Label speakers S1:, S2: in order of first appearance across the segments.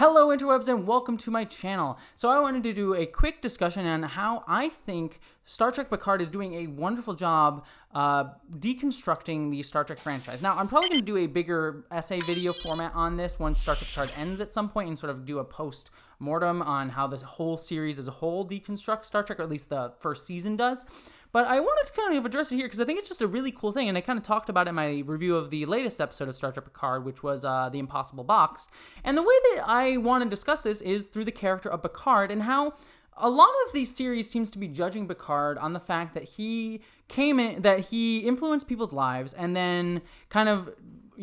S1: Hello interwebs and welcome to my channel. So I wanted to do a quick discussion on how I think Star Trek Picard is doing a wonderful job deconstructing the Star Trek franchise. Now I'm probably going to do a bigger essay video format on this once Star Trek Picard ends at some point and sort of do a post-mortem on how this whole series as a whole deconstructs Star Trek, or at least the first season does. But I wanted to kind of address it here because I think it's just a really cool thing, and I kind of talked about it in my review of the latest episode of Star Trek Picard, which was The Impossible Box. And the way that I want to discuss this is through the character of Picard and how a lot of these series seems to be judging Picard on the fact that he influenced people's lives and then kind of,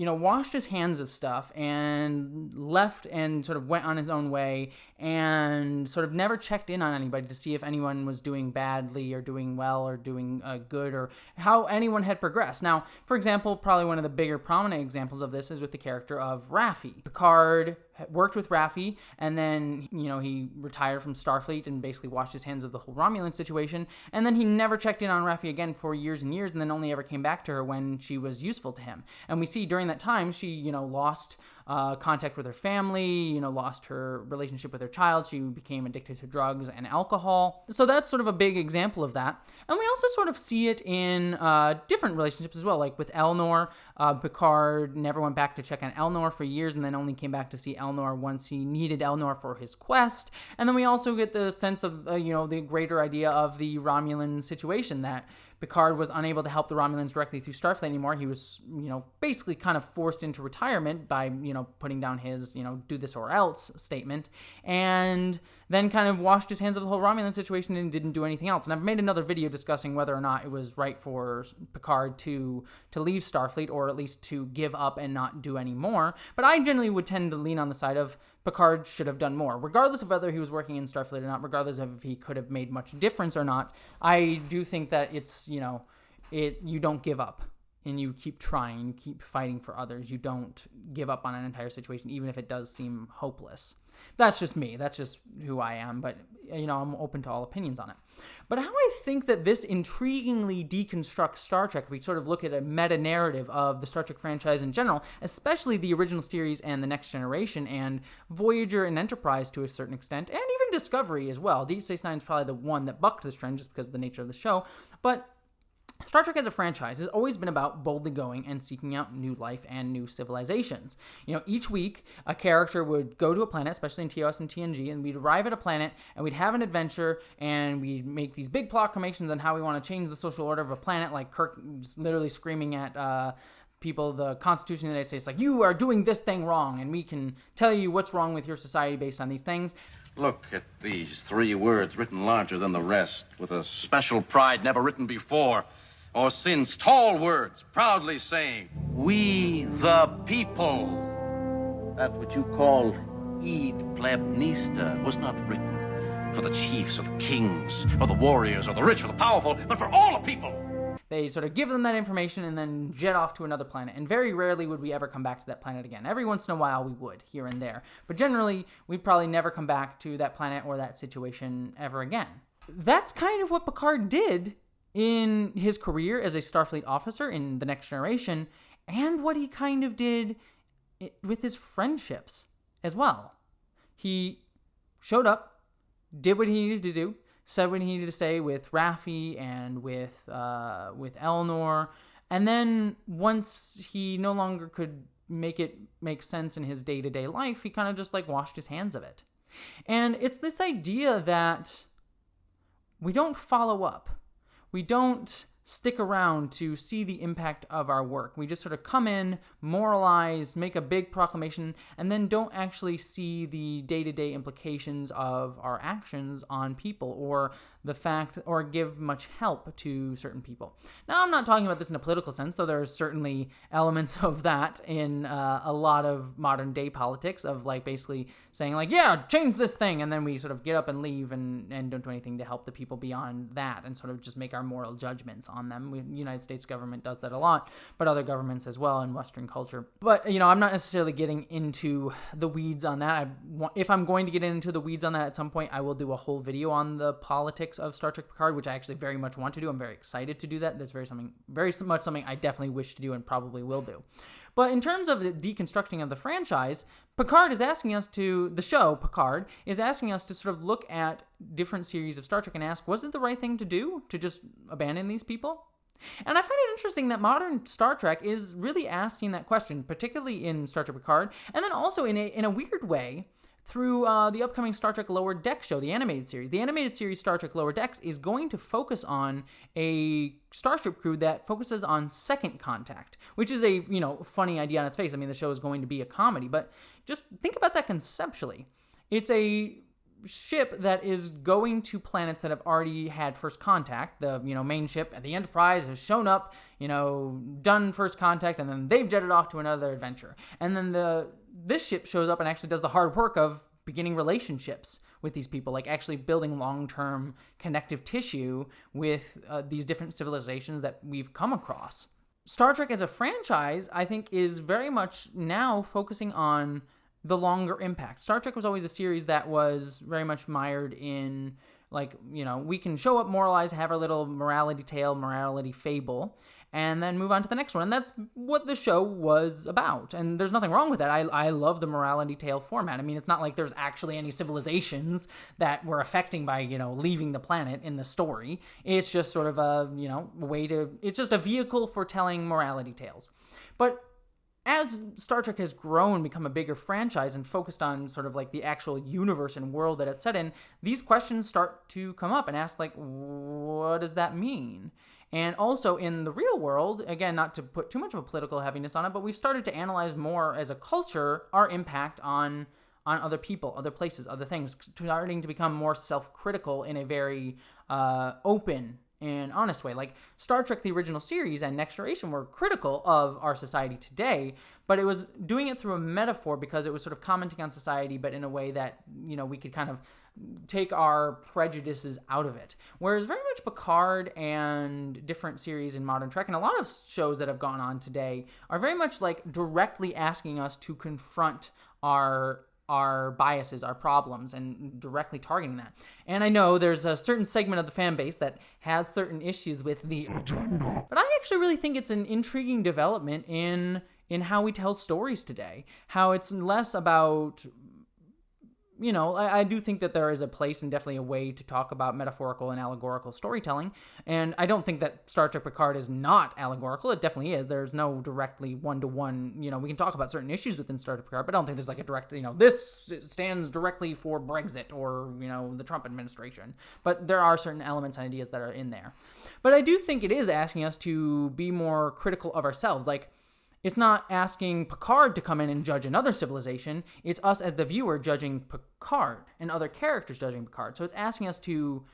S1: washed his hands of stuff and left and sort of went on his own way and sort of never checked in on anybody to see if anyone was doing badly or doing well or doing good or how anyone had progressed. Now, for example, probably one of the bigger prominent examples of this is with the character of Raffi. Picard worked with Raffi, and then, he retired from Starfleet and basically washed his hands of the whole Romulan situation, and then he never checked in on Raffi again for years and years, and then only ever came back to her when she was useful to him. And we see during that time, she, lost contact with her family, lost her relationship with her child. She became addicted to drugs and alcohol. So that's sort of a big example of that. And we also sort of see it in different relationships as well, like with Elnor. Picard never went back to check on Elnor for years and then only came back to see Elnor once he needed Elnor for his quest. And then we also get the sense of, the greater idea of the Romulan situation, that Picard was unable to help the Romulans directly through Starfleet anymore. He was, basically kind of forced into retirement by, putting down his, do this or else statement, and then kind of washed his hands of the whole Romulan situation and didn't do anything else. And I've made another video discussing whether or not it was right for Picard to leave Starfleet, or at least to give up and not do any more. But I generally would tend to lean on the side of Picard should have done more, regardless of whether he was working in Starfleet or not, regardless of if he could have made much difference or not. I do think that it's, you don't give up, and you keep trying, you keep fighting for others. You don't give up on an entire situation, even if it does seem hopeless. That's just me. That's just who I am. But, I'm open to all opinions on it. But how I think that this intriguingly deconstructs Star Trek, if we sort of look at a meta-narrative of the Star Trek franchise in general, especially the original series and the Next Generation, and Voyager and Enterprise to a certain extent, and even Discovery as well. Deep Space Nine is probably the one that bucked this trend just because of the nature of the show. But Star Trek as a franchise has always been about boldly going and seeking out new life and new civilizations. Each week, a character would go to a planet, especially in TOS and TNG, and we'd arrive at a planet, and we'd have an adventure, and we'd make these big proclamations on how we want to change the social order of a planet, like Kirk literally screaming at people, the Constitution of the United States, like, you are doing this thing wrong, and we can tell you what's wrong with your society based on these things.
S2: Look at these 3 words written larger than the rest, with a special pride never written before or since. Tall words, proudly saying, "We the people." That what you call id plebnista was not written for the chiefs or the kings or the warriors or the rich or the powerful, but for all the people.
S1: They sort of give them that information and then jet off to another planet. And very rarely would we ever come back to that planet again. Every once in a while we would, here and there. But generally, we'd probably never come back to that planet or that situation ever again. That's kind of what Picard did in his career as a Starfleet officer in The Next Generation, and what he kind of did with his friendships as well. He showed up, did what he needed to do, said what he needed to say with Raffi and with Elnor, and then once he no longer could make it make sense in his day-to-day life, he kind of just washed his hands of it. And it's this idea that we don't follow up. We don't stick around to see the impact of our work. We just sort of come in, moralize, make a big proclamation, and then don't actually see the day-to-day implications of our actions on people, or the fact, or give much help to certain people. Now, I'm not talking about this in a political sense, though there are certainly elements of that in a lot of modern day politics, of basically saying yeah, change this thing, and then we sort of get up and leave and don't do anything to help the people beyond that, and sort of just make our moral judgments on them. The United States government does that a lot, but other governments as well in Western culture. But, I'm not necessarily getting into the weeds on that. If I'm going to get into the weeds on that at some point, I will do a whole video on the politics of Star Trek Picard, which I actually very much want to do. I'm very excited to do that. That's very much something I definitely wish to do and probably will do. But in terms of the deconstructing of the franchise, Picard is asking us to, the show, Picard, is asking us to sort of look at different series of Star Trek and ask, was it the right thing to do to just abandon these people? And I find it interesting that modern Star Trek is really asking that question, particularly in Star Trek Picard, and then also in a weird way through the upcoming Star Trek Lower Decks show, the animated series. The animated series Star Trek Lower Decks is going to focus on a starship crew that focuses on second contact, which is a, funny idea on its face. I mean, the show is going to be a comedy, but just think about that conceptually. It's a ship that is going to planets that have already had first contact. The main ship at the Enterprise has shown up, done first contact, and then they've jetted off to another adventure. And then this ship shows up and actually does the hard work of beginning relationships with these people, like actually building long-term connective tissue with these different civilizations that we've come across. Star Trek as a franchise, I think, is very much now focusing on the longer impact. Star Trek was always a series that was very much mired in, we can show up, moralize, have our little morality tale, morality fable, and then move on to the next one. And that's what the show was about. And there's nothing wrong with that. I love the morality tale format. I mean, it's not like there's actually any civilizations that were affecting by, leaving the planet in the story. It's just sort of a, it's just a vehicle for telling morality tales. But as Star Trek has grown, become a bigger franchise, and focused on sort of like the actual universe and world that it's set in, these questions start to come up and ask, what does that mean? And also in the real world, again, not to put too much of a political heaviness on it, but we've started to analyze more as a culture our impact on other people, other places, other things, starting to become more self-critical in a very open and honest way. Like Star Trek, the original series, and Next Generation were critical of our society today, but it was doing it through a metaphor because it was sort of commenting on society, but in a way that, we could kind of take our prejudices out of it. Whereas very much Picard and different series in modern Trek, and a lot of shows that have gone on today, are very much like directly asking us to confront our biases, our problems, and directly targeting that. And I know there's a certain segment of the fan base that has certain issues with the agenda, but I actually really think it's an intriguing development in how we tell stories today. How it's less about, I do think that there is a place and definitely a way to talk about metaphorical and allegorical storytelling. And I don't think that Star Trek Picard is not allegorical. It definitely is. There's no directly one-to-one, we can talk about certain issues within Star Trek Picard, but I don't think there's like a direct, this stands directly for Brexit or, the Trump administration. But there are certain elements and ideas that are in there. But I do think it is asking us to be more critical of ourselves. Like, it's not asking Picard to come in and judge another civilization. It's us as the viewer judging Picard and other characters judging Picard. So it's asking us to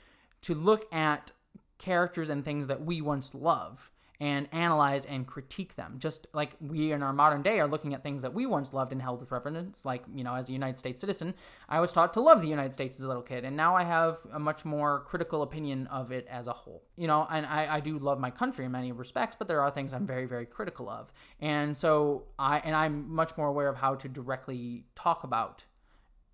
S1: look at characters and things that we once loved and analyze and critique them. Just like we in our modern day are looking at things that we once loved and held with reverence. Like, as a United States citizen, I was taught to love the United States as a little kid. And now I have a much more critical opinion of it as a whole. And I do love my country in many respects, but there are things I'm very, very critical of. And so I'm much more aware of how to directly talk about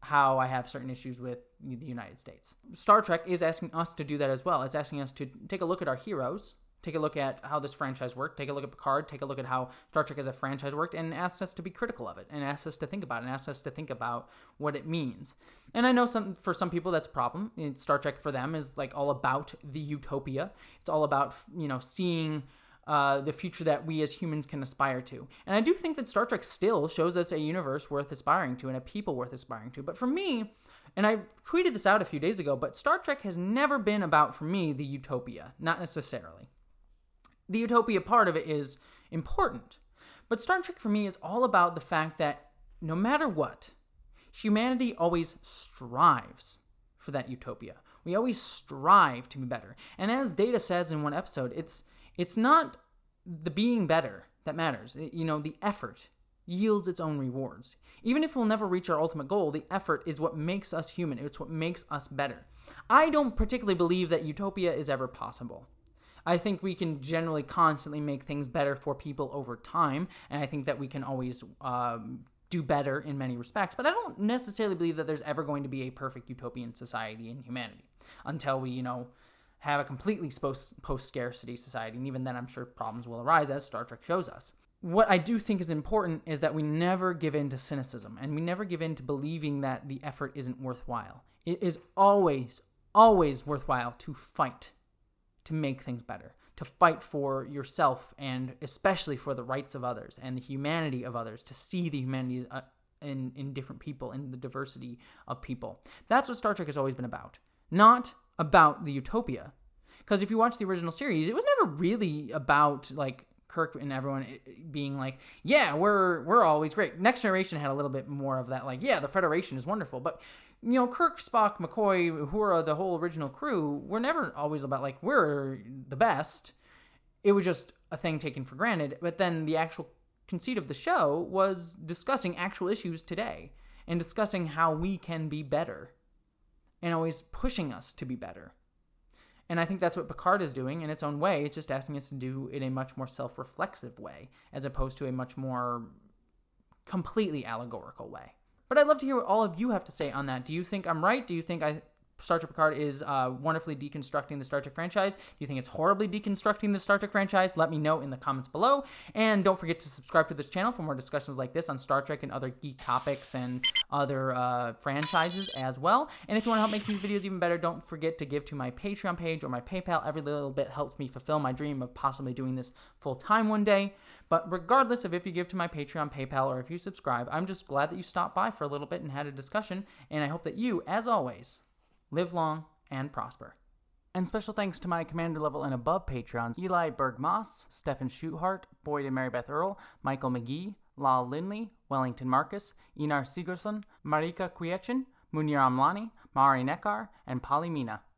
S1: how I have certain issues with the United States. Star Trek is asking us to do that as well. It's asking us to take a look at our heroes, take a look at how this franchise worked, take a look at Picard, take a look at how Star Trek as a franchise worked, and ask us to be critical of it, and ask us to think about it, and ask us to think about what it means. And I know for some people that's a problem. Star Trek for them is like all about the utopia. It's all about, seeing the future that we as humans can aspire to. And I do think that Star Trek still shows us a universe worth aspiring to and a people worth aspiring to. But for me, and I tweeted this out a few days ago, but Star Trek has never been about, for me, the utopia. Not necessarily. The utopia part of it is important. But Star Trek for me is all about the fact that no matter what, humanity always strives for that utopia. We always strive to be better. And as Data says in one episode, it's not the being better that matters. The effort yields its own rewards. Even if we'll never reach our ultimate goal, the effort is what makes us human. It's what makes us better. I don't particularly believe that utopia is ever possible. I think we can generally constantly make things better for people over time, and I think that we can always do better in many respects, but I don't necessarily believe that there's ever going to be a perfect utopian society in humanity until we, have a completely post-scarcity society, and even then I'm sure problems will arise, as Star Trek shows us. what I do think is important is that we never give in to cynicism, and we never give in to believing that the effort isn't worthwhile. It is always, always worthwhile to fight to make things better, to fight for yourself, and especially for the rights of others and the humanity of others, to see the humanity in different people, in the diversity of people. That's what Star Trek has always been about, not about the utopia. Because if you watch the original series, it was never really about like Kirk and everyone being like, yeah, we're always great. Next Generation had a little bit more of that, like, yeah, the Federation is wonderful. But, you know, Kirk, Spock, McCoy, Uhura, the whole original crew, were never always about, like, we're the best. It was just a thing taken for granted. But then the actual conceit of the show was discussing actual issues today and discussing how we can be better and always pushing us to be better. And I think that's what Picard is doing in its own way. It's just asking us to do it in a much more self-reflexive way, as opposed to a much more completely allegorical way. But I'd love to hear what all of you have to say on that. Do you think I'm right? Do you think Star Trek Picard is wonderfully deconstructing the Star Trek franchise? Do you think it's horribly deconstructing the Star Trek franchise? Let me know in the comments below. And don't forget to subscribe to this channel for more discussions like this on Star Trek and other geek topics and other franchises as well. And if you want to help make these videos even better, don't forget to give to my Patreon page or my PayPal. Every little bit helps me fulfill my dream of possibly doing this full-time one day. But regardless of if you give to my Patreon, PayPal, or if you subscribe, I'm just glad that you stopped by for a little bit and had a discussion. And I hope that you, as always, live long and prosper. And special thanks to my commander level and above Patreons: Eli Berg-Moss, Stephen Schuthart, Boyd and Marybeth Earl, Michael McGee, Lal Lindley, Wellington Marcus, Inar Sigurdsson, Marika Kwiechin, Munir Amlani, Mari Nekar, and Polly Mina.